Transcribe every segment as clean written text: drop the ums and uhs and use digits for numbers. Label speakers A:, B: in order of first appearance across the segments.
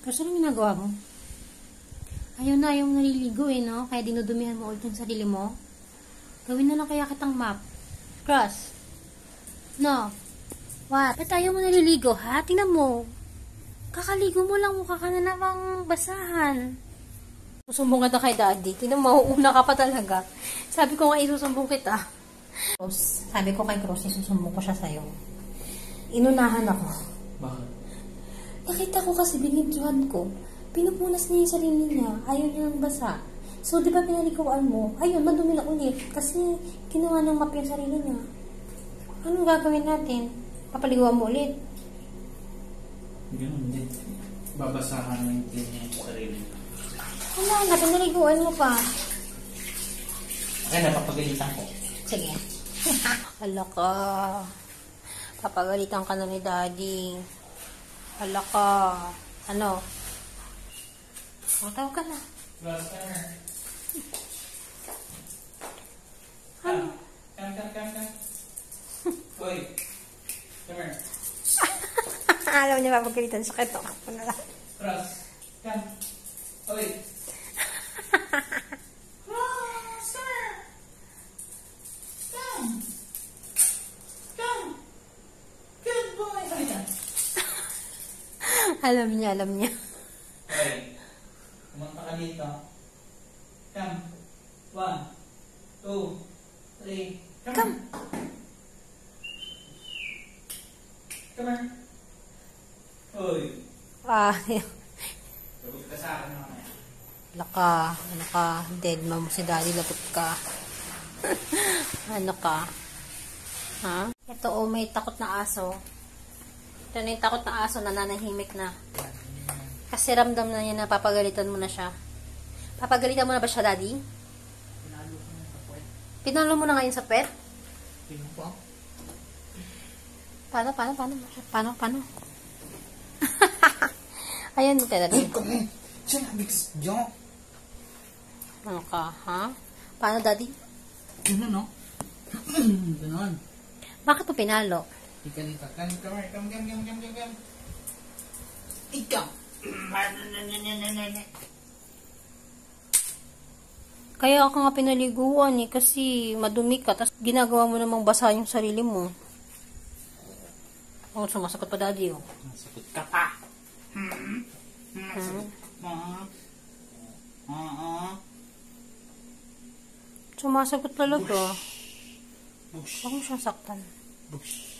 A: Kasi anong ginagawa mo? Ayaw mo naliligo eh, no? Kaya dinudumihan mo ulit yung sarili mo. Gawin na lang kaya kitang map. Cross. No. What? Ba't ayaw mo naliligo, ha? Tingnan mo. Kakaligo mo lang, mukha ka na namang basahan. Susumbong kita kay daddy. Tingnan mo, una ka pa talaga. Sabi ko nga isusumbong kita. Sabi ko kay Cross, isusumbong ko siya sa'yo. Inunahan ako.
B: Bakit?
A: Nakita ko kasi binidyohan ko. Pinupunas niya yung sarili niya. Ayaw niya ng basa. So, di ba pinalikuan mo? Ayun, madumi na ulit. Kasi, ginawa ng map yung sarili niya. Anong gagawin natin? Papaliguan mo ulit?
B: Ganun din. Babasahan mo yung sarili.
A: Wala na, pinaliguan mo pa.
B: Okay, napapagalitan ko.
A: Sige. Hala ka. Papagalitan ka na ni daddy. Hala ka. Ano? Tawag ka na.
B: Cross,
A: Ano?
B: Come. Uy. Come here.
A: Alam niya papagalitan sa kito.
B: Cross. Come. Uy. Cross, come. Good boy. Halika.
A: Alam niya.
B: Uy. Kumunta ka dito. Come. 1, 2, 3.
A: Come.
B: Come here. Uy. Sagot ka sa akin mamaya.
A: Ano ka, dead mom si daddy, lagot ka. Ano ka? Ha? Ito may takot na aso. Ito na yung takot na aso, nananahimik na. Kasi ramdam na niya na papagalitan mo na siya. Papagalitan mo na ba siya, daddy? Pinalo mo na ngayon sa pet? Paano? Ayan mo tayo, daddy. Ano ka, ha? Paano, daddy?
B: Ganun, no? Ganun.
A: Bakit mo pinalo?
B: Ikalita. Come. Ikaw.
A: Kaya ako nga pinaliguan eh, kasi madumi ka, tapos ginagawa mo namang basa yung sarili mo. Oh, sumasagot pa daddy, oh.
B: Sumasagot ka pa.
A: Sumasagot talaga.
B: Bush.
A: Huwag mo siyang saktan.
B: Bush.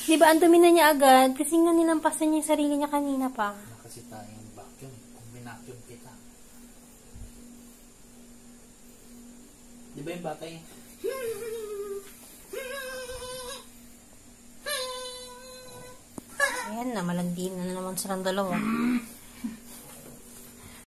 A: Di ba, ang dumi na niya agad? Kasi nga nilampasan niya yung sarili niya kanina pa.
B: Kasi tayong vacuum. Kung binacuum kita. Di ba yung batay?
A: Ayan na, malandi na naman silang dalawa.